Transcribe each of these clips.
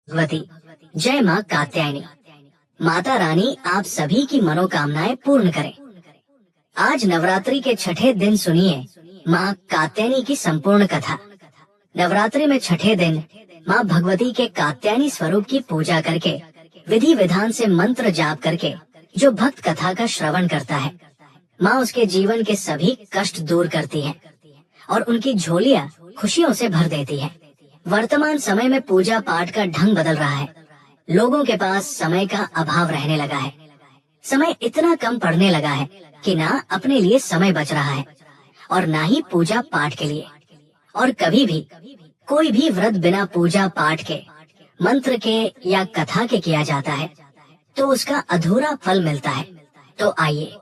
भगवती। जय माँ कात्यायनी। माता रानी आप सभी की मनोकामनाएं पूर्ण करें। आज नवरात्रि के छठे दिन सुनिए माँ कात्यायनी की संपूर्ण कथा। नवरात्रि में छठे दिन माँ भगवती के कात्यायनी स्वरूप की पूजा करके विधि विधान से मंत्र जाप करके जो भक्त कथा का श्रवण करता है, माँ उसके जीवन के सभी कष्ट दूर करती है और उनकी झोलियाँ खुशियों से भर देती है। वर्तमान समय में पूजा पाठ का ढंग बदल रहा है। लोगों के पास समय का अभाव रहने लगा है। समय इतना कम पड़ने लगा है कि ना अपने लिए समय बच रहा है और ना ही पूजा पाठ के लिए। और कभी भी कोई भी व्रत बिना पूजा पाठ के, मंत्र के या कथा के किया जाता है तो उसका अधूरा फल मिलता है। तो आइए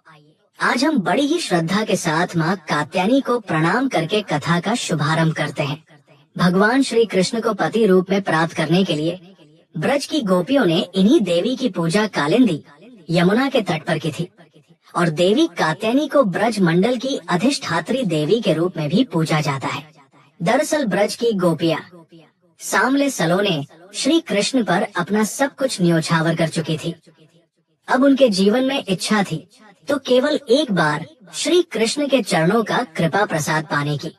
आज हम बड़ी ही श्रद्धा के साथ माँ कात्यायनी को प्रणाम करके कथा का शुभारंभ करते हैं। भगवान श्री कृष्ण को पति रूप में प्राप्त करने के लिए ब्रज की गोपियों ने इन्हीं देवी की पूजा कालिंदी यमुना के तट पर की थी और देवी कात्यायनी को ब्रज मंडल की अधिष्ठात्री देवी के रूप में भी पूजा जाता है। दरअसल ब्रज की गोपियाँ सामले सलोने श्री कृष्ण पर अपना सब कुछ न्योछावर कर चुकी थी। अब उनके जीवन में इच्छा थी तो केवल एक बार श्री कृष्ण के चरणों का कृपा प्रसाद पाने की।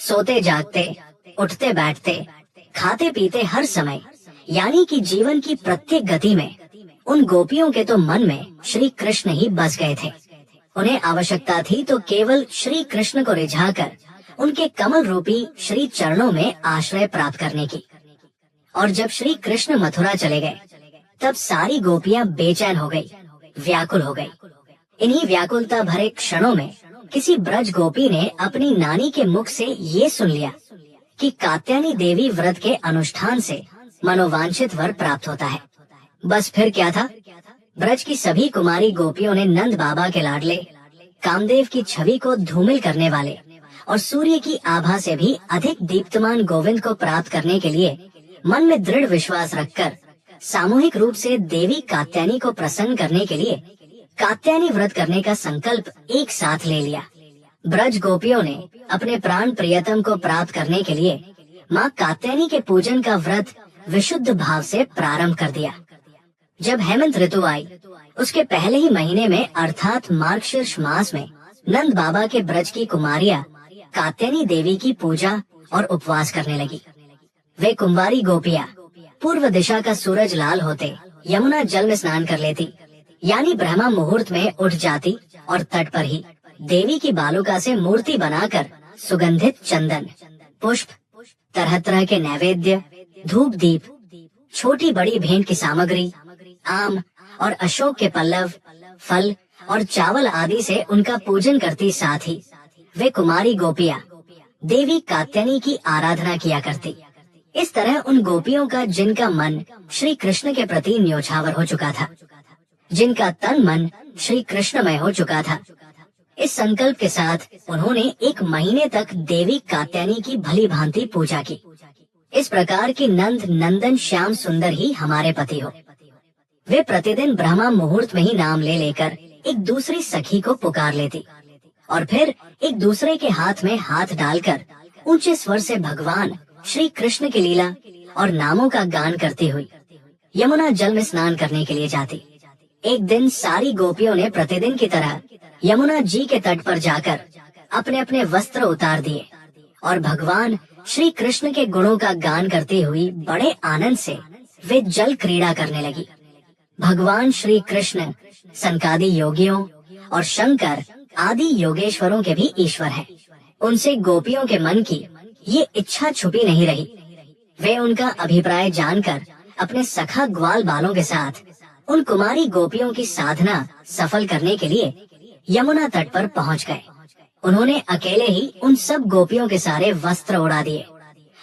सोते जागते, उठते बैठते, खाते पीते हर समय, यानी कि जीवन की प्रत्येक गति में उन गोपियों के तो मन में श्री कृष्ण ही बस गए थे। उन्हें आवश्यकता थी तो केवल श्री कृष्ण को रिझाकर उनके कमल रूपी श्री चरणों में आश्रय प्राप्त करने की। और जब श्री कृष्ण मथुरा चले गए तब सारी गोपियां बेचैन हो गई, व्याकुल हो गई। इन्हीं व्याकुलता भरे क्षणों में किसी ब्रज गोपी ने अपनी नानी के मुख से ये सुन लिया कि कात्यायनी देवी व्रत के अनुष्ठान से मनोवांछित वर प्राप्त होता है। बस फिर क्या था, ब्रज की सभी कुमारी गोपियों ने नंद बाबा के लाडले कामदेव की छवि को धूमिल करने वाले और सूर्य की आभा से भी अधिक दीप्तमान गोविंद को प्राप्त करने के लिए मन में दृढ़ विश्वास रखकर सामूहिक रूप से देवी कात्यायनी को प्रसन्न करने के लिए कात्यायनी व्रत करने का संकल्प एक साथ ले लिया। ब्रज गोपियों ने अपने प्राण प्रियतम को प्राप्त करने के लिए माँ कात्यायनी के पूजन का व्रत विशुद्ध भाव से प्रारंभ कर दिया। जब हेमंत ऋतु आई उसके पहले ही महीने में अर्थात मार्गशीर्ष मास में नंद बाबा के ब्रज की कुमारियाँ कात्यायनी देवी की पूजा और उपवास करने लगी। वे कुंवारी गोपियाँ पूर्व दिशा का सूरज लाल होते यमुना जल में स्नान कर लेती, यानी ब्रह्मा मुहूर्त में उठ जाती और तट पर ही देवी की बालुका से मूर्ति बनाकर सुगंधित चंदन, पुष्प, तरह तरह के नैवेद्य, धूप दीप, छोटी बड़ी भेंट की सामग्री, आम और अशोक के पल्लव, फल और चावल आदि से उनका पूजन करती। साथ ही वे कुमारी गोपियाँ देवी कात्यायनी की आराधना किया करती। इस तरह उन गोपियों का जिनका मन श्री कृष्ण के प्रति न्योछावर हो चुका था, जिनका तन मन श्री कृष्णमय हो चुका था, इस संकल्प के साथ उन्होंने एक महीने तक देवी कात्यायनी की भली भांति पूजा की। इस प्रकार की नंद नंदन श्याम सुंदर ही हमारे पति हो। वे प्रतिदिन ब्रह्मा मुहूर्त में ही नाम ले लेकर एक दूसरी सखी को पुकार लेती और फिर एक दूसरे के हाथ में हाथ डालकर ऊंचे स्वर से भगवान श्री कृष्ण की लीला और नामों का गान करती हुई यमुना जल में स्नान करने के लिए जाती। एक दिन सारी गोपियों ने प्रतिदिन की तरह यमुना जी के तट पर जाकर अपने अपने वस्त्र उतार दिए और भगवान श्री कृष्ण के गुणों का गान करती हुई बड़े आनंद से वे जल क्रीड़ा करने लगी। भगवान श्री कृष्ण सनकादि योगियों और शंकर आदि योगेश्वरों के भी ईश्वर हैं। उनसे गोपियों के मन की ये इच्छा छुपी नहीं रही। वे उनका अभिप्राय जानकर अपने सखा ग्वाल बालों के साथ उन कुमारी गोपियों की साधना सफल करने के लिए यमुना तट पर पहुंच गए। उन्होंने अकेले ही उन सब गोपियों के सारे वस्त्र उड़ा दिए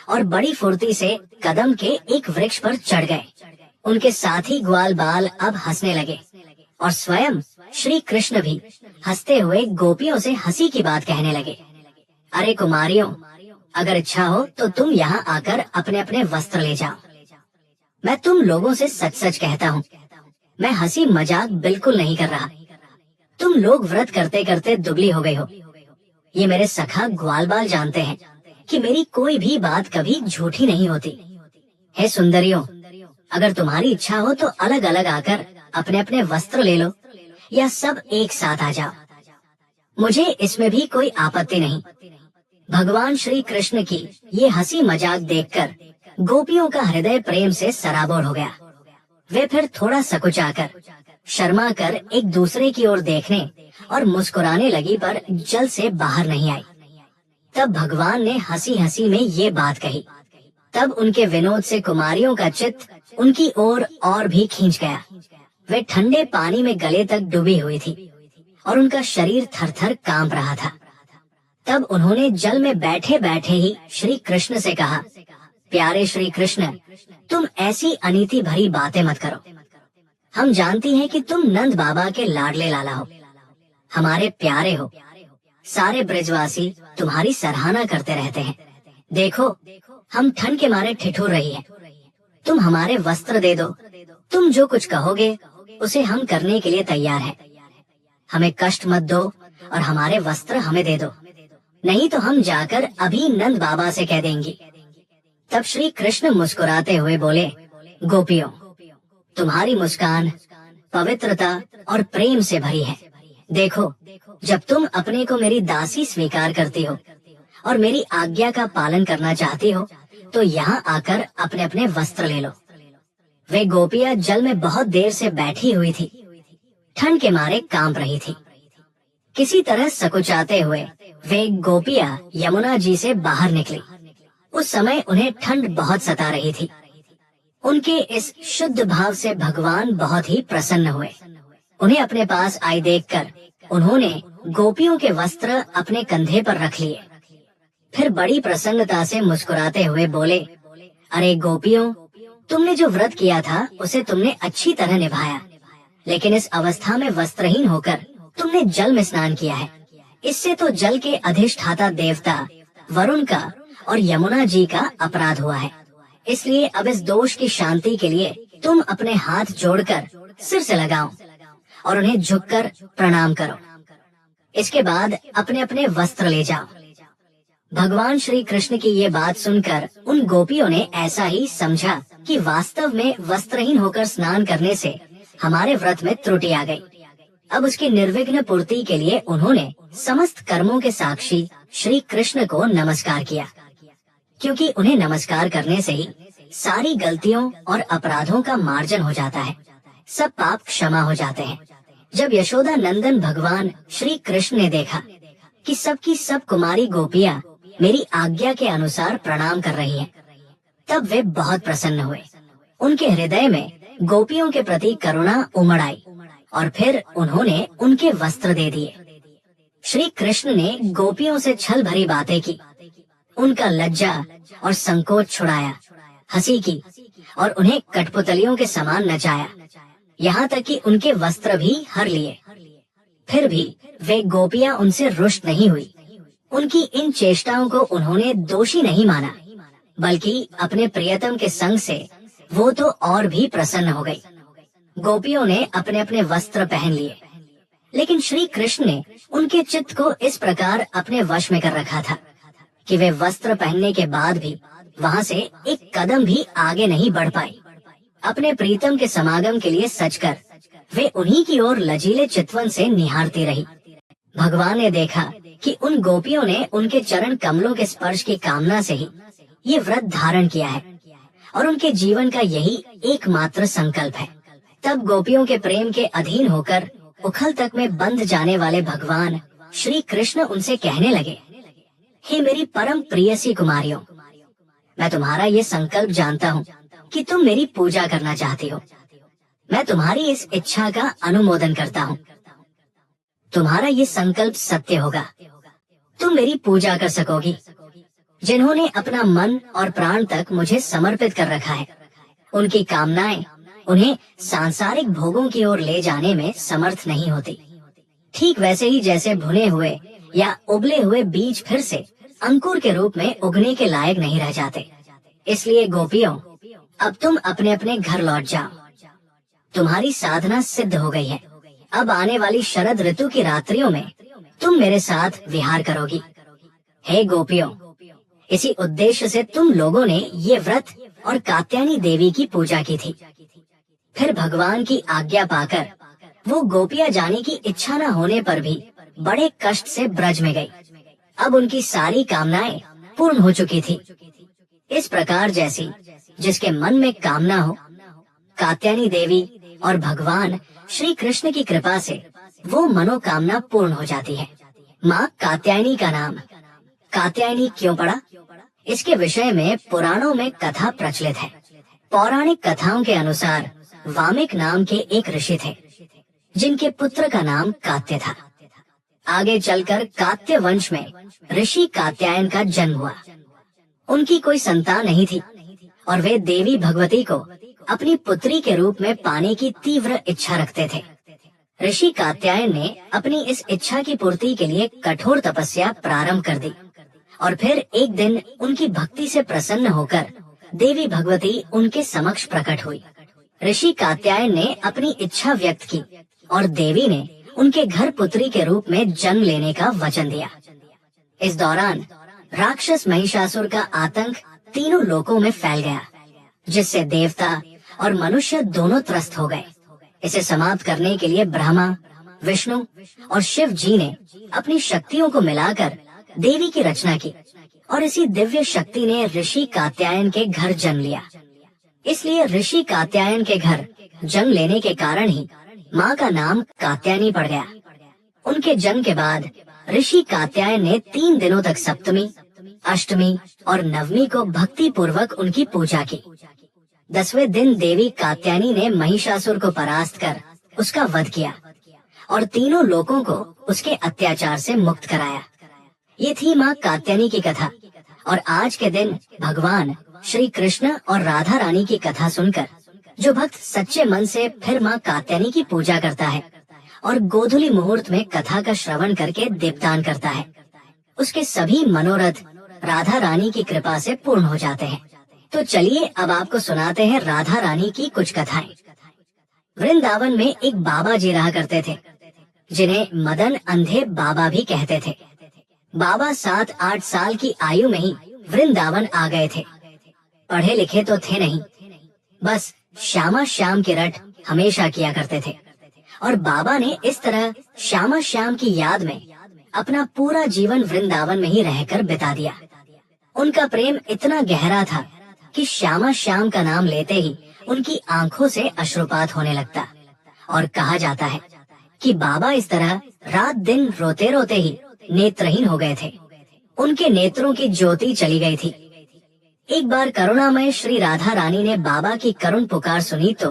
और बड़ी फुर्ती से कदम के एक वृक्ष पर चढ़ गए। उनके साथी ग्वाल बाल अब हंसने लगे और स्वयं श्री कृष्ण भी हंसते हुए गोपियों से हंसी की बात कहने लगे। अरे कुमारियों, अगर इच्छा हो तो तुम यहाँ आकर अपने अपने वस्त्र ले जाओ। मैं तुम लोगों से सच सच कहता हूँ, मैं हंसी मजाक बिल्कुल नहीं कर रहा। तुम लोग व्रत करते करते दुबली हो गए हो। ये मेरे सखा ग्वाल बाल जानते हैं कि मेरी कोई भी बात कभी झूठी नहीं होती। हे सुंदरियों, अगर तुम्हारी इच्छा हो तो अलग अलग आकर अपने अपने वस्त्र ले लो, या सब एक साथ आ जाओ, मुझे इसमें भी कोई आपत्ति नहीं। भगवान श्री कृष्ण की ये हंसी मजाक देखकर गोपियों का हृदय प्रेम से सराबोर हो गया। वे फिर थोड़ा सकुचाकर, शर्मा कर एक दूसरे की ओर देखने और मुस्कुराने लगी, पर जल से बाहर नहीं आई। तब भगवान ने हंसी हंसी में ये बात कही। तब उनके विनोद से कुमारियों का चित्त उनकी ओर और भी खींच गया। वे ठंडे पानी में गले तक डूबी हुई थी और उनका शरीर थरथर कांप रहा था। तब उन्होंने जल में बैठे बैठे ही श्री कृष्ण से कहा, प्यारे श्री कृष्ण, तुम ऐसी अनीति भरी बातें मत करो। हम जानती हैं कि तुम नंद बाबा के लाडले लाला हो, हमारे प्यारे हो। सारे ब्रजवासी तुम्हारी सराहना करते रहते हैं। देखो, हम ठंड के मारे ठिठुर रही हैं। तुम हमारे वस्त्र दे दो, तुम जो कुछ कहोगे उसे हम करने के लिए तैयार हैं। हमें कष्ट मत दो और हमारे वस्त्र हमें दे दो, नहीं तो हम जाकर अभी नंद बाबा से कह देंगी। तब श्री कृष्ण मुस्कुराते हुए बोले, गोपियों, तुम्हारी मुस्कान पवित्रता और प्रेम से भरी है। देखो, जब तुम अपने को मेरी दासी स्वीकार करती हो और मेरी आज्ञा का पालन करना चाहती हो, तो यहाँ आकर अपने अपने वस्त्र ले लो। वे गोपियाँ जल में बहुत देर से बैठी हुई थी, ठंड के मारे कांप रही थी। किसी तरह सकुचाते हुए वे गोपियाँ यमुना जी से बाहर निकली। उस समय उन्हें ठंड बहुत सता रही थी। उनके इस शुद्ध भाव से भगवान बहुत ही प्रसन्न हुए। उन्हें अपने पास आए देखकर उन्होंने गोपियों के वस्त्र अपने कंधे पर रख लिए। फिर बड़ी प्रसन्नता से मुस्कुराते हुए बोले, अरे गोपियों, तुमने जो व्रत किया था उसे तुमने अच्छी तरह निभाया, लेकिन इस अवस्था में वस्त्रहीन होकर तुमने जल में स्नान किया है। इससे तो जल के अधिष्ठाता देवता वरुण का और यमुना जी का अपराध हुआ है। इसलिए अब इस दोष की शांति के लिए तुम अपने हाथ जोड़कर सिर से लगाओ और उन्हें झुककर प्रणाम करो। इसके बाद अपने अपने वस्त्र ले जाओ। भगवान श्री कृष्ण की ये बात सुनकर उन गोपियों ने ऐसा ही समझा कि वास्तव में वस्त्रहीन होकर स्नान करने से हमारे व्रत में त्रुटि आ गई। अब उसकी निर्विघ्न पूर्ति के लिए उन्होंने समस्त कर्मों के साक्षी श्री कृष्ण को नमस्कार किया, क्योंकि उन्हें नमस्कार करने से ही सारी गलतियों और अपराधों का मार्जन हो जाता है, सब पाप क्षमा हो जाते हैं। जब यशोदा नंदन भगवान श्री कृष्ण ने देखा कि सबकी सब कुमारी गोपियाँ मेरी आज्ञा के अनुसार प्रणाम कर रही हैं, तब वे बहुत प्रसन्न हुए। उनके हृदय में गोपियों के प्रति करुणा उमड़ आई और फिर उन्होंने उनके वस्त्र दे दिए। श्री कृष्ण ने गोपियों से छल भरी बातें की, उनका लज्जा और संकोच छुड़ाया, हंसी की और उन्हें कठपुतलियों के समान नचाया, यहाँ तक कि उनके वस्त्र भी हर लिए। फिर भी वे गोपियाँ उनसे रुष्ट नहीं हुई। उनकी इन चेष्टाओं को उन्होंने दोषी नहीं माना, बल्कि अपने प्रियतम के संग से वो तो और भी प्रसन्न हो गई। गोपियों ने अपने अपने वस्त्र पहन लिए, लेकिन श्री कृष्ण ने उनके चित्त को इस प्रकार अपने वश में कर रखा था कि वे वस्त्र पहनने के बाद भी वहाँ से एक कदम भी आगे नहीं बढ़ पाई। अपने प्रीतम के समागम के लिए सजकर वे उन्हीं की ओर लजीले चितवन से निहारती रही। भगवान ने देखा कि उन गोपियों ने उनके चरण कमलों के स्पर्श की कामना से ही ये व्रत धारण किया है और उनके जीवन का यही एकमात्र संकल्प है। तब गोपियों के प्रेम के अधीन होकर उखल तक में बंध जाने वाले भगवान श्री कृष्ण उनसे कहने लगे, हे मेरी परम प्रियसी कुमारियों, मैं तुम्हारा ये संकल्प जानता हूँ कि तुम मेरी पूजा करना चाहती हो। मैं तुम्हारी इस इच्छा का अनुमोदन करता हूँ। तुम्हारा ये संकल्प सत्य होगा। तुम मेरी पूजा कर सकोगी। जिन्होंने अपना मन और प्राण तक मुझे समर्पित कर रखा है, उनकी कामनाएं उन्हें सांसारिक भोगों की ओर ले जाने में समर्थ नहीं होती। ठीक वैसे ही जैसे भुने हुए या उबले हुए बीज फिर से अंकुर के रूप में उगने के लायक नहीं रह जाते। इसलिए गोपियों, अब तुम अपने अपने घर लौट जाओ। तुम्हारी साधना सिद्ध हो गई है। अब आने वाली शरद ऋतु की रात्रियों में तुम मेरे साथ विहार करोगी। हे गोपियों, इसी उद्देश्य से तुम लोगों ने ये व्रत और कात्यायनी देवी की पूजा की थी। फिर भगवान की आज्ञा पाकर वो गोपियां जाने की इच्छा न होने पर भी बड़े कष्ट से ब्रज में गई। अब उनकी सारी कामनाएं पूर्ण हो चुकी थी। इस प्रकार जैसी जिसके मन में कामना हो, कात्यायनी देवी और भगवान श्री कृष्ण की कृपा से वो मनोकामना पूर्ण हो जाती है। माँ कात्यायनी का नाम कात्यायनी क्यों पड़ा, इसके विषय में पुराणों में कथा प्रचलित है। पौराणिक कथाओं के अनुसार वामिक नाम के एक ऋषि थे, जिनके पुत्र का नाम कात्य था। आगे चलकर कात्य वंश में ऋषि कात्यायन का जन्म हुआ। उनकी कोई संतान नहीं थी और वे देवी भगवती को अपनी पुत्री के रूप में पाने की तीव्र इच्छा रखते थे। ऋषि कात्यायन ने अपनी इस इच्छा की पूर्ति के लिए कठोर तपस्या प्रारंभ कर दी और फिर एक दिन उनकी भक्ति से प्रसन्न होकर देवी भगवती उनके समक्ष प्रकट हुई। ऋषि कात्यायन ने अपनी इच्छा व्यक्त की और देवी ने उनके घर पुत्री के रूप में जन्म लेने का वचन दिया। इस दौरान राक्षस महिषासुर का आतंक तीनों लोकों में फैल गया, जिससे देवता और मनुष्य दोनों त्रस्त हो गए। इसे समाप्त करने के लिए ब्रह्मा, विष्णु और शिव जी ने अपनी शक्तियों को मिलाकर देवी की रचना की और इसी दिव्य शक्ति ने ऋषि कात्यायन के घर जन्म लिया। इसलिए ऋषि कात्यायन के घर जन्म लेने के कारण ही माँ का नाम कात्यायनी पड़ गया। उनके जन्म के बाद ऋषि कात्यायन ने 3 दिनों तक सप्तमी, अष्टमी और नवमी को भक्ति पूर्वक उनकी पूजा की। 10वें दिन देवी कात्यायनी ने महिषासुर को परास्त कर उसका वध किया और तीनों लोगों को उसके अत्याचार से मुक्त कराया। ये थी माँ कात्यायनी की कथा। और आज के दिन भगवान श्री कृष्ण और राधा रानी की कथा सुनकर जो भक्त सच्चे मन से फिर माँ कात्यायनी की पूजा करता है और गोधूली मुहूर्त में कथा का श्रवण करके दीपदान करता है, उसके सभी मनोरथ राधा रानी की कृपा से पूर्ण हो जाते हैं। तो चलिए अब आपको सुनाते हैं राधा रानी की कुछ कथाएं। वृंदावन में एक बाबा जी रहा करते थे, जिन्हें मदन अंधे बाबा भी कहते थे। बाबा 7-8 साल की आयु में ही वृंदावन आ गए थे। पढ़े लिखे तो थे नहीं, बस श्यामा श्याम की रट हमेशा किया करते थे और बाबा ने इस तरह श्यामा श्याम की याद में अपना पूरा जीवन वृंदावन में ही रहकर बिता दिया। उनका प्रेम इतना गहरा था कि श्यामा श्याम का नाम लेते ही उनकी आंखों से अश्रुपात होने लगता और कहा जाता है कि बाबा इस तरह रात दिन रोते रोते ही नेत्रहीन हो गए थे। उनके नेत्रों की ज्योति चली गई थी। एक बार करुणामय श्री राधा रानी ने बाबा की करुण पुकार सुनी तो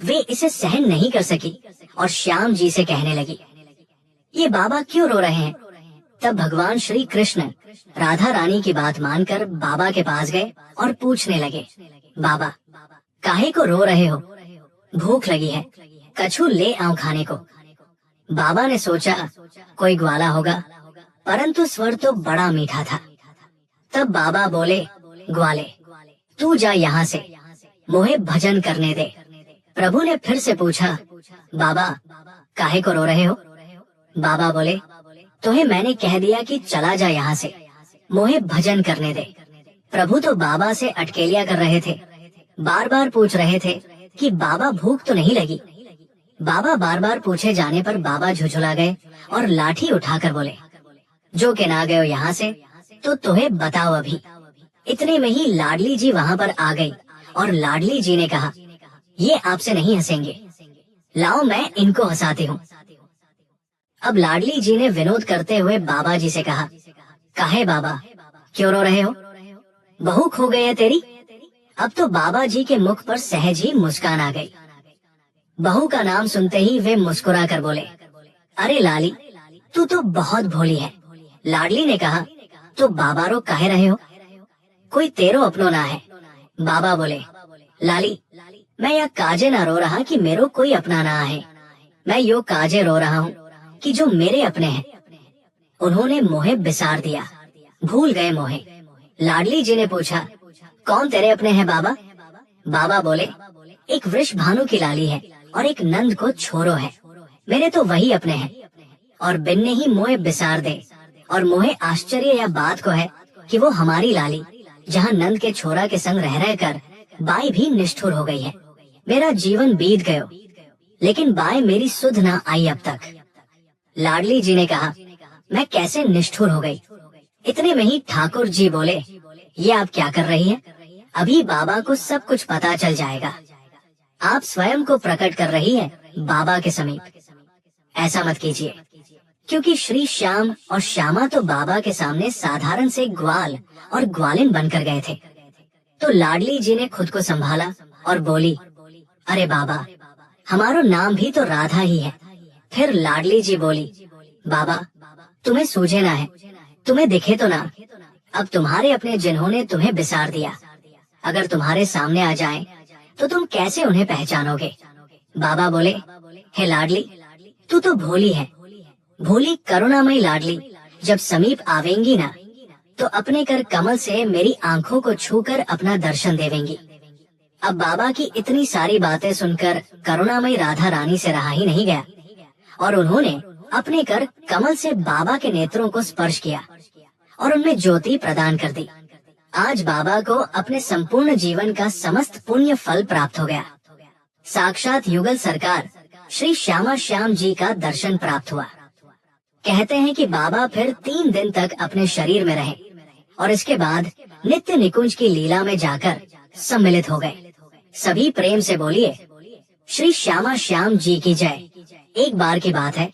वे इसे सहन नहीं कर सकी और श्याम जी से कहने लगी, ये बाबा क्यों रो रहे हैं? तब भगवान श्री कृष्ण राधा रानी की बात मानकर बाबा के पास गए और पूछने लगे, बाबा काहे को रो रहे हो? भूख लगी है, कछू ले आऊं खाने को। बाबा ने सोचा कोई ग्वाला होगा, परंतु स्वर तो बड़ा मीठा था। तब बाबा बोले, ग्वाले तू जा यहाँ से, मोहे भजन करने दे। प्रभु ने फिर से पूछा, बाबा काहे को रो रहे हो? बाबा बोले, तुम्हें मैंने कह दिया कि चला जा यहाँ से, मोहे भजन करने दे। प्रभु तो बाबा से अटकेलियां कर रहे थे, बार बार पूछ रहे थे कि बाबा भूख तो नहीं लगी। बाबा बार बार पूछे जाने पर बाबा झुझुला गए और लाठी उठाकर बोले, जो के ना गए हो यहाँ से तो तुम्हें बताओ अभी। इतने में ही लाडली जी वहाँ पर आ गई और लाडली जी ने कहा, ये आपसे नहीं हंसेंगे, लाओ मैं इनको हंसाती हूँ। अब लाडली जी ने विनोद करते हुए बाबा जी से कहा, काहे बाबा क्यों रो रहे हो? बहू खो गई है तेरी? अब तो बाबा जी के मुख पर सहज ही मुस्कान आ गई। बहू का नाम सुनते ही वे मुस्कुरा कर बोले, अरे लाली तू तो बहुत भोली है। लाडली ने कहा, तो बाबा रो काहे रहे हो? कोई तेरो अपनो ना है। बाबा बोले, लाली मैं यह काजे ना रो रहा कि मेरो कोई अपना ना है, मैं यो काजे रो रहा हूँ कि जो मेरे अपने हैं उन्होंने मोहे बिसार दिया, भूल गए मोहे। लाडली जी ने पूछा, कौन तेरे अपने हैं बाबा? बाबा बोले, एक वृष भानु की लाली है और एक नंद को छोरो है, मेरे तो वही अपने हैं और बिन्ने ही मोहे बिसार दे। और मोहे आश्चर्य या बात को है कि वो हमारी लाली जहाँ नंद के छोरा के संग रह कर बाई भी निष्ठुर हो गई है। मेरा जीवन बीत गयो, लेकिन बाई मेरी सुध ना आई अब तक। लाडली जी ने कहा, मैं कैसे निष्ठुर हो गई। इतने में ही ठाकुर जी बोले, ये आप क्या कर रही हैं? अभी बाबा को सब कुछ पता चल जाएगा। आप स्वयं को प्रकट कर रही हैं बाबा के समीप। ऐसा मत कीजिए, क्योंकि श्री श्याम और श्यामा तो बाबा के सामने साधारण से ग्वाल और ग्वालिन बनकर गए थे। तो लाडली जी ने खुद को संभाला और बोली, अरे बाबा, हमारा नाम भी तो राधा ही है। फिर लाडली जी बोली, बाबा, तुम्हें सूझे ना है, तुम्हें दिखे तो ना। अब तुम्हारे अपने जिन्होंने तुम्हें बिसार दिया, अगर तुम्हारे सामने आ जाएं, तो तुम कैसे उन्हें पहचानोगे? बाबा बोले, हे लाडली, तू तो भोली है, भोली करुणामयी लाडली। जब समीप आवेंगी ना, तो अपने कर कमल से मेरी आंखों को छूकर अपना दर्शन देवेंगी। अब बाबा की इतनी सारी बातें सुनकर करुणामयी राधा रानी से रहा ही नहीं गया, और उन्होंने अपने कर कमल से बाबा के नेत्रों को स्पर्श किया और उनमें ज्योति प्रदान कर दी। आज बाबा को अपने संपूर्ण जीवन का समस्त पुण्य फल प्राप्त हो गया। साक्षात युगल सरकार श्री श्यामा श्याम जी का दर्शन प्राप्त हुआ। कहते हैं कि बाबा फिर 3 दिन तक अपने शरीर में रहे और इसके बाद नित्य निकुंज की लीला में जाकर सम्मिलित हो गए। सभी प्रेम से बोलिए, श्री श्यामा श्याम जी की जय। एक बार की बात है,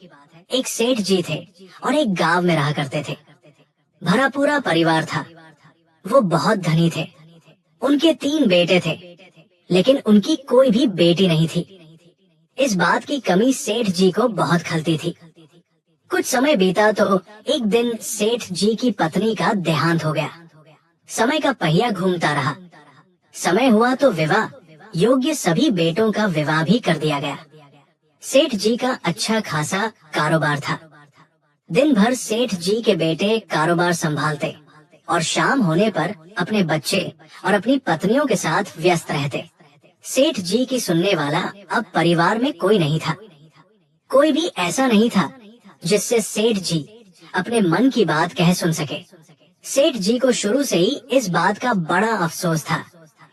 एक सेठ जी थे और एक गांव में रहा करते थे। भरा पूरा परिवार था। वो बहुत धनी थे। उनके 3 बेटे थे, लेकिन उनकी कोई भी बेटी नहीं थी। इस बात की कमी सेठ जी को बहुत खलती थी। कुछ समय बीता तो एक दिन सेठ जी की पत्नी का देहांत हो गया। समय का पहिया घूमता रहा। समय हुआ तो विवाह योग्य सभी बेटों का विवाह भी कर दिया गया। सेठ जी का अच्छा खासा कारोबार था। दिन भर सेठ जी के बेटे कारोबार संभालते और शाम होने पर अपने बच्चे और अपनी पत्नियों के साथ व्यस्त रहते। सेठ जी की सुनने वाला अब परिवार में कोई नहीं था। कोई भी ऐसा नहीं था जिससे सेठ जी अपने मन की बात कह सुन सके। सेठ जी को शुरू से ही इस बात का बड़ा अफसोस था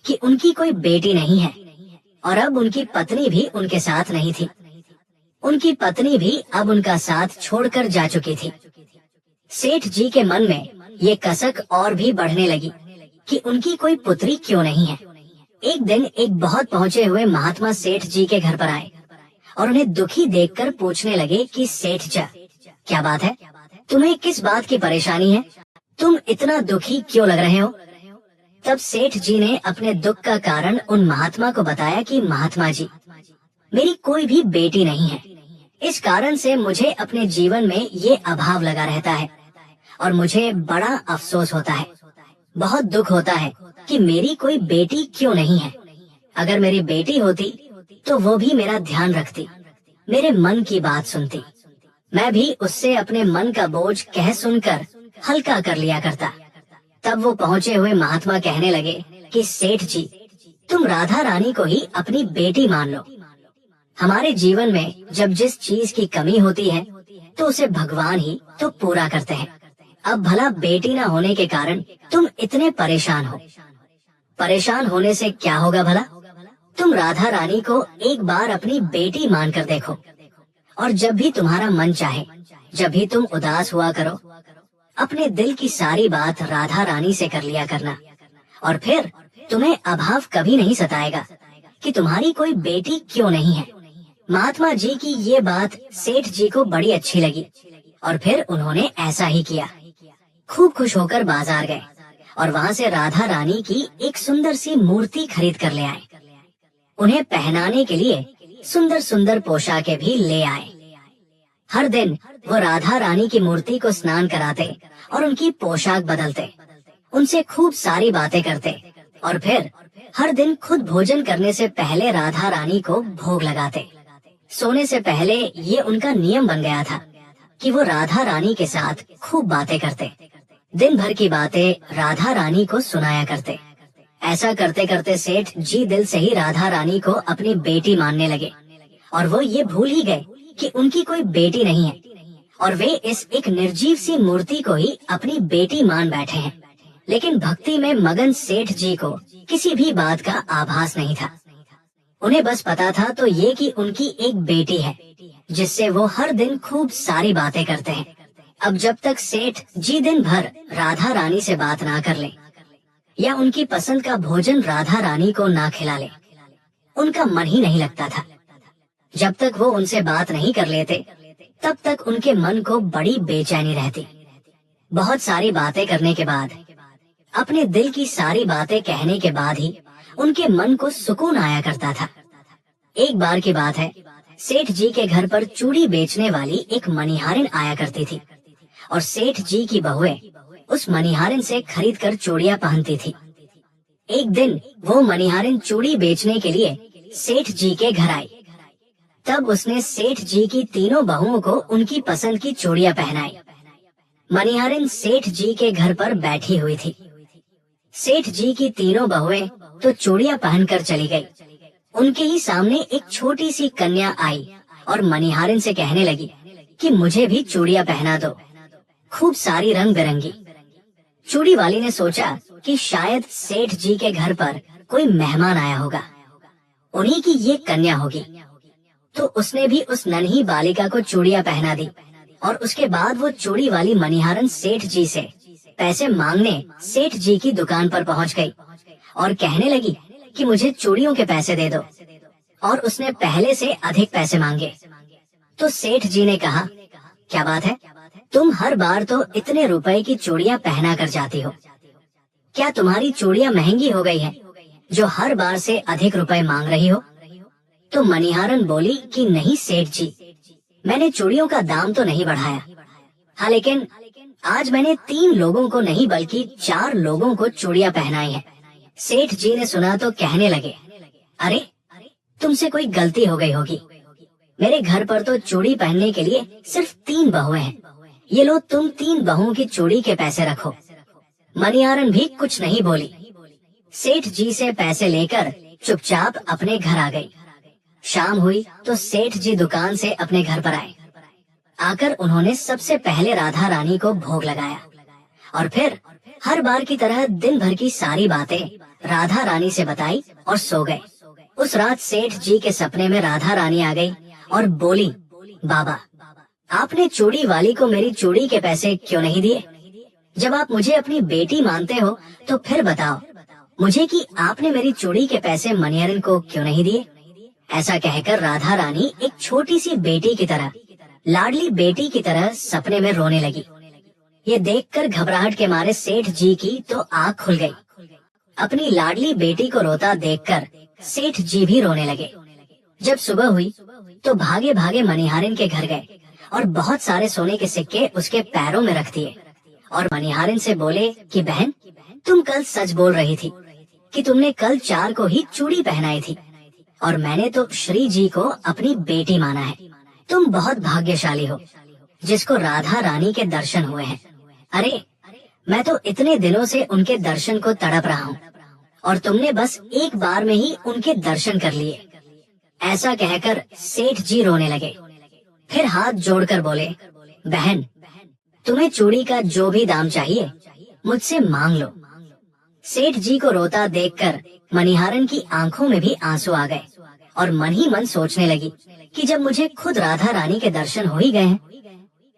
कि उनकी कोई बेटी नहीं है और अब उनकी पत्नी भी उनके साथ नहीं थी। उनकी पत्नी भी अब उनका साथ छोड़कर जा चुकी थी। सेठ जी के मन में ये कसक और भी बढ़ने लगी कि उनकी कोई पुत्री क्यों नहीं है। एक दिन एक बहुत पहुँचे हुए महात्मा सेठ जी के घर पर आए और उन्हें दुखी देखकर पूछने लगे कि सेठ जी, क्या बात है? तुम्हें किस बात की परेशानी है? तुम इतना दुखी क्यों लग रहे हो? तब सेठ जी ने अपने दुख का कारण उन महात्मा को बताया कि महात्मा जी, मेरी कोई भी बेटी नहीं है। इस कारण से मुझे अपने जीवन में ये अभाव लगा रहता है और मुझे बड़ा अफसोस होता है। बहुत दुख होता है कि मेरी कोई बेटी क्यों नहीं है। अगर मेरी बेटी होती तो वो भी मेरा ध्यान रखती, मेरे मन की बात सुनती। मैं भी उससे अपने मन का बोझ कह सुनकर हल्का कर लिया करता। तब वो पहुँचे हुए महात्मा कहने लगे कि सेठ जी, तुम राधा रानी को ही अपनी बेटी मान लो। हमारे जीवन में जब जिस चीज की कमी होती है तो उसे भगवान ही तो पूरा करते हैं। अब भला बेटी न होने के कारण तुम इतने परेशान हो। परेशान होने से क्या होगा भला? तुम राधा रानी को एक बार अपनी बेटी मानकर देखो और जब भी तुम्हारा मन चाहे, जब भी तुम उदास हुआ करो, अपने दिल की सारी बात राधा रानी से कर लिया करना और फिर तुम्हें अभाव कभी नहीं सताएगा कि तुम्हारी कोई बेटी क्यों नहीं है। महात्मा जी की ये बात सेठ जी को बड़ी अच्छी लगी और फिर उन्होंने ऐसा ही किया। खूब खुश होकर बाजार गए और वहाँ से राधा रानी की एक सुंदर सी मूर्ति खरीद कर ले आए। उन्हें पहनाने के लिए सुंदर सुंदर पोशाकें भी ले आए। हर दिन वो राधा रानी की मूर्ति को स्नान कराते और उनकी पोशाक बदलते, उनसे खूब सारी बातें करते और फिर हर दिन खुद भोजन करने से पहले राधा रानी को भोग लगाते। सोने से पहले ये उनका नियम बन गया था कि वो राधा रानी के साथ खूब बातें करते, दिन भर की बातें राधा रानी को सुनाया करते। ऐसा करते करते सेठ जी दिल से ही राधा रानी को अपनी बेटी मानने लगे और वो ये भूल ही गए कि उनकी कोई बेटी नहीं है और वे इस एक निर्जीव सी मूर्ति को ही अपनी बेटी मान बैठे हैं। लेकिन भक्ति में मगन सेठ जी को किसी भी बात का आभास नहीं था। उन्हें बस पता था तो ये कि उनकी एक बेटी है जिससे वो हर दिन खूब सारी बातें करते हैं। अब जब तक सेठ जी दिन भर राधा रानी से बात ना कर ले या उनकी पसंद का भोजन राधा रानी को ना खिला ले, उनका मन ही नहीं लगता था। जब तक वो उनसे बात नहीं कर लेते तब तक उनके मन को बड़ी बेचैनी रहती। बहुत सारी बातें करने के बाद, अपने दिल की सारी बातें कहने के बाद ही उनके मन को सुकून आया करता था। एक बार की बात है, सेठ जी के घर पर चूड़ी बेचने वाली एक मनिहारिन आया करती थी और सेठ जी की बहुएं उस मनिहारिन से खरीद कर चूड़ियां पहनती थी। एक दिन वो मनिहारिन चूड़ी बेचने के लिए सेठ जी के घर आई। तब उसने सेठ जी की तीनों बहुओं को उनकी पसंद की चूड़ियां पहनाई। मनिहारिन सेठ जी के घर पर बैठी हुई थी। सेठ जी की तीनों बहुएं तो चूड़ियां पहनकर चली गई। उनके ही सामने एक छोटी सी कन्या आई और मनिहारिन से कहने लगी कि मुझे भी चूड़ियां पहना दो, खूब सारी रंग बिरंगी। चूड़ी वाली ने सोचा कि शायद सेठ जी के घर पर कोई मेहमान आया होगा, उन्हीं की ये कन्या होगी। तो उसने भी उस नन्ही बालिका को चूड़ियां पहना दी और उसके बाद वो चूड़ी वाली मनिहारिन सेठ जी से पैसे मांगने सेठ जी की दुकान पर पहुंच गई और कहने लगी कि मुझे चूड़ियों के पैसे दे दो, और उसने पहले से अधिक पैसे मांगे। तो सेठ जी ने कहा, क्या बात है, तुम हर बार तो इतने रुपए की चूड़ियां पहना कर जाती हो, क्या तुम्हारी चूड़ियां महंगी हो गई हैं, जो हर बार से अधिक रुपए मांग रही हो? तो मनिहारिन बोली कि नहीं सेठ जी, मैंने चूड़ियों का दाम तो नहीं बढ़ाया। हाँ, लेकिन आज मैंने 3 लोगों को नहीं बल्कि 4 लोगों को चूड़ियां पहनाई हैं। सेठ जी ने सुना तो कहने लगे, अरे तुमसे कोई गलती हो गई होगी, मेरे घर पर तो चूड़ी पहनने के लिए सिर्फ 3 बहुएं हैं, ये लो तुम 3 बहुओं की चूड़ी के पैसे रखो। मनिहारिन भी कुछ नहीं बोली। सेठ जी से पैसे लेकर चुपचाप अपने घर आ गई। शाम हुई तो सेठ जी दुकान से अपने घर पर आए। आकर उन्होंने सबसे पहले राधा रानी को भोग लगाया और फिर हर बार की तरह दिन भर की सारी बातें राधा रानी से बताई और सो गए। उस रात सेठ जी के सपने में राधा रानी आ गई और बोली, बाबा आपने चूड़ी वाली को मेरी चूड़ी के पैसे क्यों नहीं दिए? जब आप मुझे अपनी बेटी मानते हो तो फिर बताओ मुझे कि आपने मेरी चूड़ी के पैसे मनिहारिन को क्यों नहीं दिए? ऐसा कहकर राधा रानी एक छोटी सी बेटी की तरह, लाडली बेटी की तरह सपने में रोने लगी। ये देखकर घबराहट के मारे सेठ जी की तो आँख खुल गई। अपनी लाडली बेटी को रोता देखकर सेठ जी भी रोने लगे। जब सुबह हुई तो भागे भागे मनिहारिन के घर गए और बहुत सारे सोने के सिक्के उसके पैरों में रख दिए और मनिहारिन से बोले कि बहन, तुम कल सच बोल रही थी कि तुमने कल 4 को ही चूड़ी पहनाई थी और मैंने तो श्री जी को अपनी बेटी माना है। तुम बहुत भाग्यशाली हो जिसको राधा रानी के दर्शन हुए हैं। अरे मैं तो इतने दिनों से उनके दर्शन को तड़प रहा हूँ और तुमने बस एक बार में ही उनके दर्शन कर लिए। ऐसा कहकर सेठ जी रोने लगे। फिर हाथ जोड़कर बोले, बहन तुम्हें चूड़ी का जो भी दाम चाहिए मुझसे मांग लो। सेठ जी को रोता देखकर मनिहारिन की आंखों में भी आंसू आ गए और मन ही मन सोचने लगी कि जब मुझे खुद राधा रानी के दर्शन हो ही गए हैं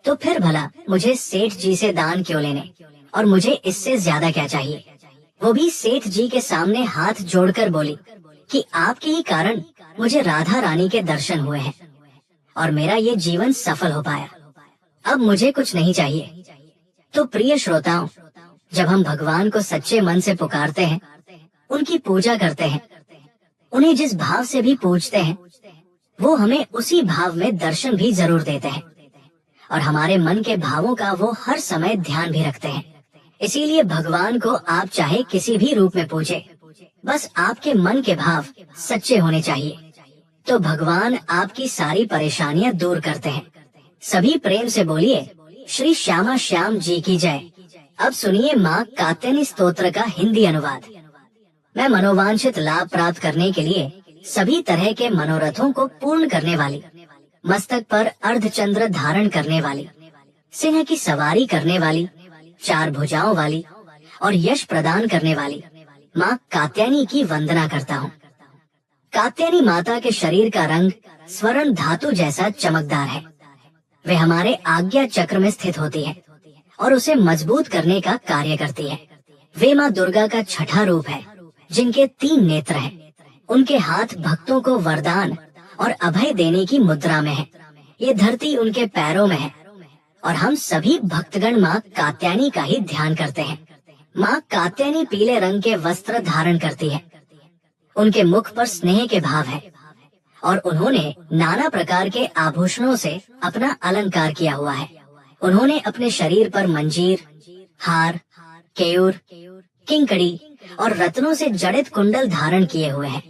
तो फिर भला मुझे सेठ जी से दान क्यों लेने, और मुझे इससे ज्यादा क्या चाहिए। वो भी सेठ जी के सामने हाथ जोड़कर बोली कि आपके ही कारण मुझे राधा रानी के दर्शन हुए हैं और मेरा ये जीवन सफल हो पाया। अब मुझे कुछ नहीं चाहिए। तो प्रिय श्रोताओं, जब हम भगवान को सच्चे मन से पुकारते हैं, उनकी पूजा करते हैं, उन्हें जिस भाव से भी पूजते हैं, वो हमें उसी भाव में दर्शन भी जरूर देते हैं और हमारे मन के भावों का वो हर समय ध्यान भी रखते हैं। इसीलिए भगवान को आप चाहे किसी भी रूप में पूजे, बस आपके मन के भाव सच्चे होने चाहिए, तो भगवान आपकी सारी परेशानियां दूर करते हैं। सभी प्रेम से बोलिए, श्री श्यामा श्याम जी की जय। अब सुनिए माँ कात्यायनी स्तोत्र का हिंदी अनुवाद। मैं मनोवांछित लाभ प्राप्त करने के लिए सभी तरह के मनोरथों को पूर्ण करने वाली, मस्तक पर अर्धचंद्र धारण करने वाली, सिंह की सवारी करने वाली, 4 भुजाओं वाली, और यश प्रदान करने वाली माँ कात्यायनी की वंदना करता हूँ। कात्यायनी माता के शरीर का रंग स्वर्ण धातु जैसा चमकदार है। वे हमारे आज्ञा चक्र में स्थित होती है और उसे मजबूत करने का कार्य करती है। वे माँ दुर्गा का छठा रूप है, जिनके 3 नेत्र हैं। उनके हाथ भक्तों को वरदान और अभय देने की मुद्रा में है। ये धरती उनके पैरों में है और हम सभी भक्तगण माँ कात्यायनी का ही ध्यान करते हैं। माँ कात्यायनी पीले रंग के वस्त्र धारण करती है। उनके मुख पर स्नेह के भाव है और उन्होंने नाना प्रकार के आभूषणों से अपना अलंकार किया हुआ है। उन्होंने अपने शरीर पर मंजीर, हार, केयूर, किंकड़ी और रत्नों से जड़ित कुंडल धारण किए हुए हैं।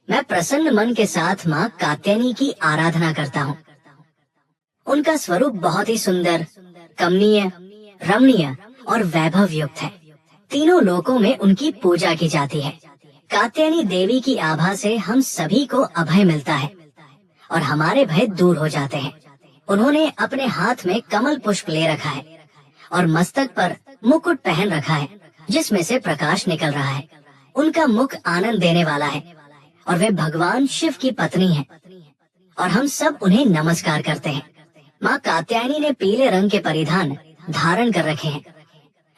मैं प्रसन्न मन के साथ माँ कात्यायनी की आराधना करता हूँ। उनका स्वरूप बहुत ही सुंदर, कमनीय, रमणीय और वैभव युक्त है। तीनों लोकों में उनकी पूजा की जाती है। कात्यायनी देवी की आभा से हम सभी को अभय मिलता है और हमारे भय दूर हो जाते हैं। उन्होंने अपने हाथ में कमल पुष्प ले रखा है और मस्तक पर मुकुट पहन रखा है, जिसमें से प्रकाश निकल रहा है। उनका मुख आनंद देने वाला है और वे भगवान शिव की पत्नी हैं और हम सब उन्हें नमस्कार करते हैं। माँ कात्यायनी ने पीले रंग के परिधान धारण कर रखे हैं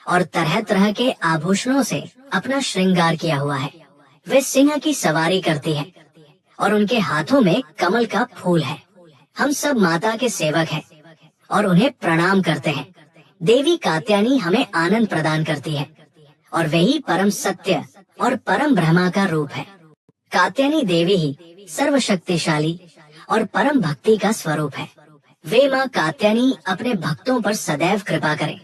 और तरह तरह के आभूषणों से अपना श्रृंगार किया हुआ है। वे सिंह की सवारी करती है और उनके हाथों में कमल का फूल है। हम सब माता के सेवक हैं और उन्हें प्रणाम करते हैं। देवी कात्यायनी हमें आनंद प्रदान करती है और वही परम सत्य और परम ब्रह्मा का रूप है। कात्यायनी देवी ही सर्वशक्तिशाली और परम भक्ति का स्वरूप है। वे माँ कात्यायनी अपने भक्तों पर सदैव कृपा करें।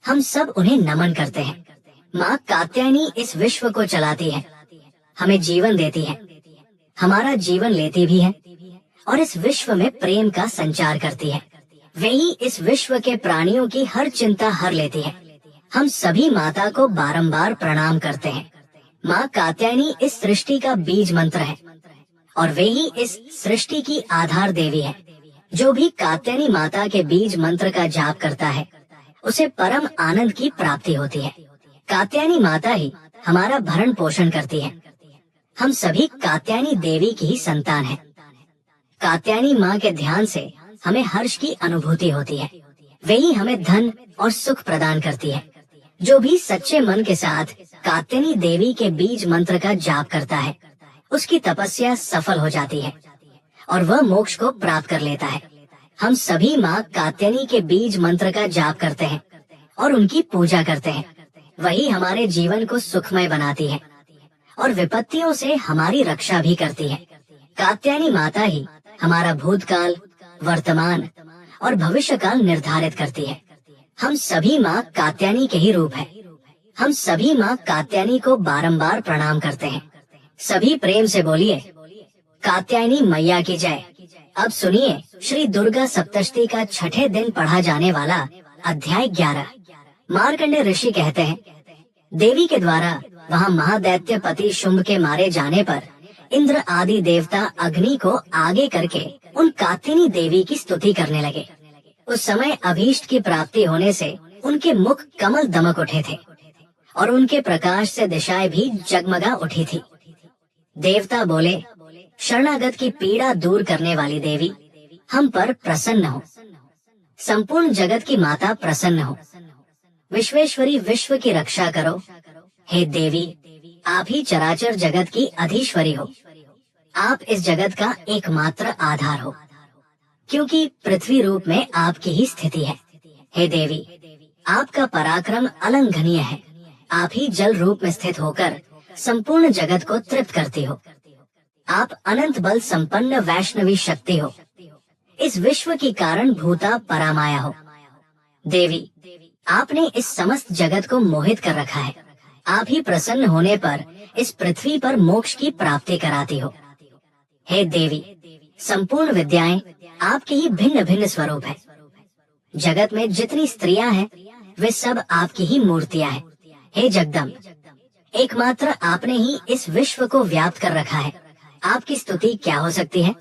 हम सब उन्हें नमन करते हैं। माँ कात्यायनी इस विश्व को चलाती है, हमें जीवन देती है, हमारा जीवन लेती भी है और इस विश्व में प्रेम का संचार करती है। वे ही इस विश्व के प्राणियों की हर चिंता हर लेती है। हम सभी माता को बारंबार प्रणाम करते हैं। माँ कात्यायनी इस सृष्टि का बीज मंत्र है और वे ही इस सृष्टि की आधार देवी है। जो भी कात्यायनी माता के बीज मंत्र का जाप करता है, उसे परम आनंद की प्राप्ति होती है। कात्यायनी माता ही हमारा भरण पोषण करती है। हम सभी कात्यायनी देवी की ही संतान हैं। कात्यायनी माँ के ध्यान से हमें हर्ष की अनुभूति होती है। वे ही हमें धन और सुख प्रदान करती है। जो भी सच्चे मन के साथ कात्यायनी देवी के बीज मंत्र का जाप करता है, उसकी तपस्या सफल हो जाती है और वह मोक्ष को प्राप्त कर लेता है। हम सभी माँ कात्यायनी के बीज मंत्र का जाप करते हैं और उनकी पूजा करते हैं। वही हमारे जीवन को सुखमय बनाती है और विपत्तियों से हमारी रक्षा भी करती है। कात्यायनी माता ही हमारा भूतकाल, वर्तमान और भविष्य काल निर्धारित करती है। हम सभी माँ कात्यायनी के ही रूप हैं। हम सभी माँ कात्यायनी को बारंबार प्रणाम करते हैं। सभी प्रेम से बोलिए, कात्यायनी मैया की जय। अब सुनिए श्री दुर्गा सप्तशती का छठे दिन पढ़ा जाने वाला अध्याय 11। मार्कंडेय ऋषि कहते हैं, देवी के द्वारा वहाँ महादैत्य पति शुंभ के मारे जाने पर इंद्र आदि देवता अग्नि को आगे करके उन कात्यायनी देवी की स्तुति करने लगे। उस समय अभीष्ट की प्राप्ति होने से उनके मुख कमल दमक उठे थे और उनके प्रकाश से दिशाएं भी जगमगा उठी थी। देवता बोले, शरणागत की पीड़ा दूर करने वाली देवी, हम पर प्रसन्न हो। संपूर्ण जगत की माता प्रसन्न हो। विश्वेश्वरी, विश्व की रक्षा करो। हे देवी, आप ही चराचर जगत की अधीश्वरी हो। आप इस जगत का एकमात्र आधार हो, क्योंकि पृथ्वी रूप में आपकी ही स्थिति है। हे देवी, आपका पराक्रम अलंघनीय है। आप ही जल रूप में स्थित होकर संपूर्ण जगत को तृप्त करती हो। आप अनंत बल संपन्न वैष्णवी शक्ति हो। इस विश्व की कारण भूता परामाया हो। देवी, आपने इस समस्त जगत को मोहित कर रखा है। आप ही प्रसन्न होने पर इस पृथ्वी पर मोक्ष की प्राप्ति कराती हो। हे देवी, संपूर्ण विद्याएं आपके ही भिन्न भिन्न स्वरूप है। जगत में जितनी स्त्रियां हैं, वे सब आपकी ही मूर्तियां हैं। हे जगदम्ब, एकमात्र आपने ही इस विश्व को व्याप्त कर रखा है। आपकी स्तुति क्या हो सकती है?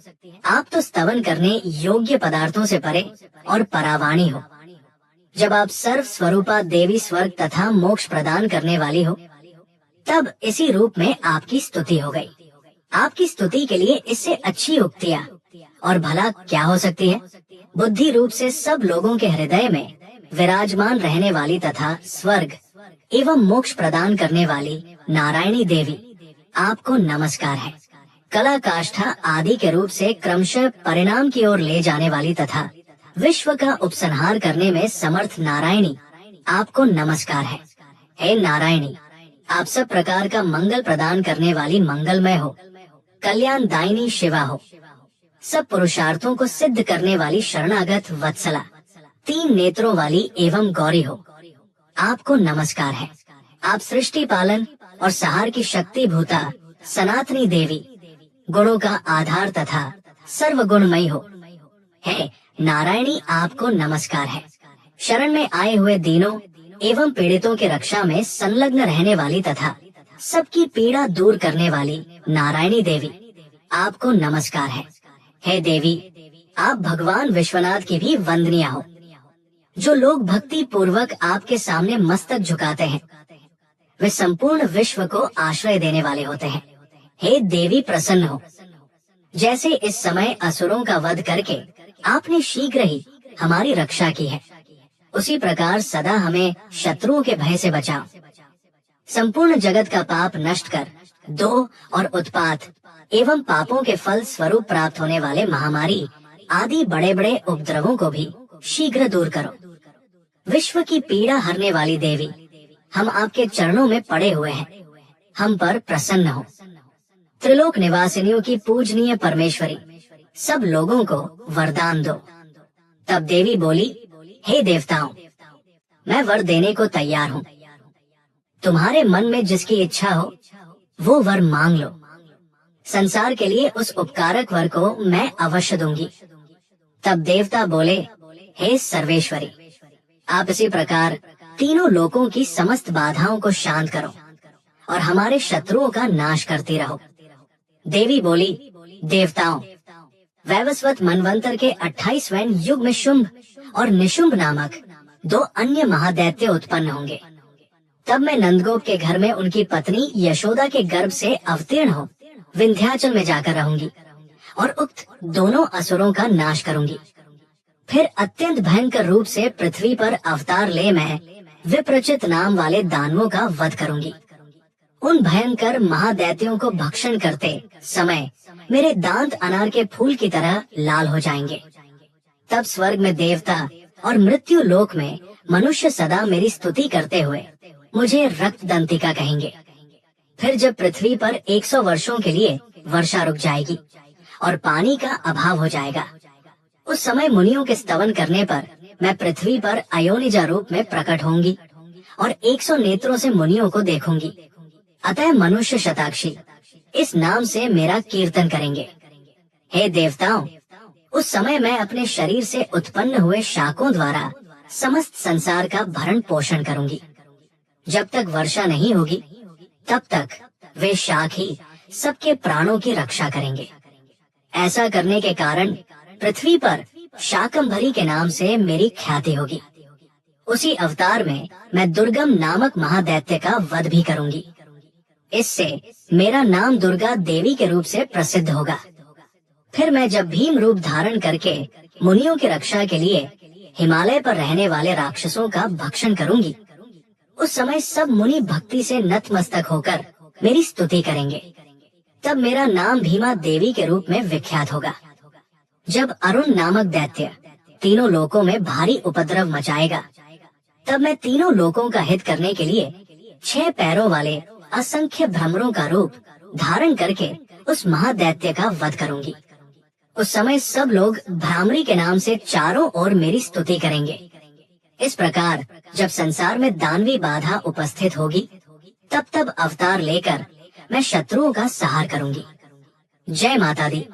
आप तो स्तवन करने योग्य पदार्थों से परे और परावाणी हो। जब आप सर्व स्वरूपा देवी स्वर्ग तथा मोक्ष प्रदान करने वाली हो, तब इसी रूप में आपकी स्तुति हो गई। आपकी स्तुति के लिए इससे अच्छी उक्तियाँ और भला क्या हो सकती है। बुद्धि रूप से सब लोगों के हृदय में विराजमान रहने वाली तथा स्वर्ग एवं मोक्ष प्रदान करने वाली नारायणी देवी, आपको नमस्कार है। कला काष्ठा आदि के रूप से क्रमशः परिणाम की ओर ले जाने वाली तथा विश्व का उपसंहार करने में समर्थ नारायणी, आपको नमस्कार है। हे नारायणी, आप सब प्रकार का मंगल प्रदान करने वाली मंगलमय हो, कल्याण दायिनी शिवा हो, सब पुरुषार्थों को सिद्ध करने वाली शरणागत वत्सला, 3 नेत्रों वाली एवं गौरी हो, आपको नमस्कार है। आप सृष्टि पालन और सहार की शक्ति भूता सनातनी देवी, गुणों का आधार तथा सर्वगुणमयी हो। है नारायणी, आपको नमस्कार है। शरण में आए हुए दीनों एवं पीड़ितों की रक्षा में संलग्न रहने वाली तथा सबकी पीड़ा दूर करने वाली नारायणी देवी, आपको नमस्कार है। हे देवी, आप भगवान विश्वनाथ की भी वंदनीय हो। जो लोग भक्ति पूर्वक आपके सामने मस्तक झुकाते हैं, वे संपूर्ण विश्व को आश्रय देने वाले होते हैं। हे देवी, प्रसन्न हो। जैसे इस समय असुरों का वध करके आपने शीघ्र ही हमारी रक्षा की है, उसी प्रकार सदा हमें शत्रुओं के भय से बचाओ। संपूर्ण जगत का पाप नष्ट कर दो और उत्पात एवं पापों के फल स्वरूप प्राप्त होने वाले महामारी आदि बड़े बड़े उपद्रवों को भी शीघ्र दूर करो। विश्व की पीड़ा हरने वाली देवी, हम आपके चरणों में पड़े हुए हैं, हम पर प्रसन्न हो। त्रिलोक निवासिनियों की पूजनीय परमेश्वरी, सब लोगों को वरदान दो। तब देवी बोली, हे देवताओं, मैं वर देने को तैयार हूँ। तुम्हारे मन में जिसकी इच्छा हो वो वर मांग लो। संसार के लिए उस उपकारक वर को मैं अवश्य दूंगी। तब देवता बोले, हे सर्वेश्वरी, आप इसी प्रकार तीनों लोकों की समस्त बाधाओं को शांत करो और हमारे शत्रुओं का नाश करती रहो। देवी बोली, देवताओं, वैवस्वत मनवंतर के 28वें युग में शुंभ और निशुंभ नामक 2 अन्य महादैत्य उत्पन्न होंगे। तब मैं नंदगोप के घर में उनकी पत्नी यशोदा के गर्भ से अवतीर्ण हो विंध्याचल में जाकर रहूंगी और उक्त दोनों असुरों का नाश करूंगी। फिर अत्यंत भयंकर रूप से पृथ्वी पर अवतार ले मैं विप्रचित नाम वाले दानवों का वध करूंगी। उन भयंकर महादैत्यों को भक्षण करते समय मेरे दांत अनार के फूल की तरह लाल हो जाएंगे। तब स्वर्ग में देवता और मृत्यु लोक में मनुष्य सदा मेरी स्तुति करते हुए मुझे रक्त दंतिका कहेंगे। फिर जब पृथ्वी पर 100 वर्षों के लिए वर्षा रुक जाएगी और पानी का अभाव हो जाएगा, उस समय मुनियों के स्तवन करने पर मैं पृथ्वी पर अयोनिजा रूप में प्रकट होंगी और 100 नेत्रों से मुनियों को देखूंगी। अतः मनुष्य शताक्षी इस नाम से मेरा कीर्तन करेंगे। हे देवताओं, उस समय मैं अपने शरीर से उत्पन्न हुए शाकों द्वारा समस्त संसार का भरण पोषण करूंगी। जब तक वर्षा नहीं होगी तब तक वे शाक ही सबके प्राणों की रक्षा करेंगे। ऐसा करने के कारण पृथ्वी पर शाकंभरी के नाम से मेरी ख्याति होगी। उसी अवतार में मैं दुर्गम नामक महादैत्य का वध भी करूंगी। इससे मेरा नाम दुर्गा देवी के रूप से प्रसिद्ध होगा। फिर मैं जब भीम रूप धारण करके मुनियों की रक्षा के लिए हिमालय पर रहने वाले राक्षसों का भक्षण करूंगी, उस समय सब मुनि भक्ति से नतमस्तक होकर मेरी स्तुति करेंगे। तब मेरा नाम भीमा देवी के रूप में विख्यात होगा। जब अरुण नामक दैत्य तीनों लोकों में भारी उपद्रव मचाएगा, तब मैं तीनों लोकों का हित करने के लिए 6 पैरों वाले असंख्य भ्रमरों का रूप धारण करके उस महादैत्य का वध करूंगी। उस समय सब लोग भ्रामरी के नाम से चारों ओर मेरी स्तुति करेंगे। इस प्रकार जब संसार में दानवी बाधा उपस्थित होगी, तब तब अवतार लेकर मैं शत्रुओं का संहार करूंगी। जय माता दी।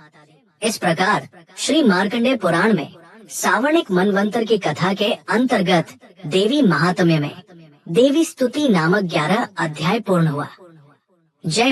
इस प्रकार श्री मार्कंडेय पुराण में सावर्णिक मनवंतर की कथा के अंतर्गत देवी महात्म्य में देवी स्तुति नामक 11 अध्याय पूर्ण हुआ। जय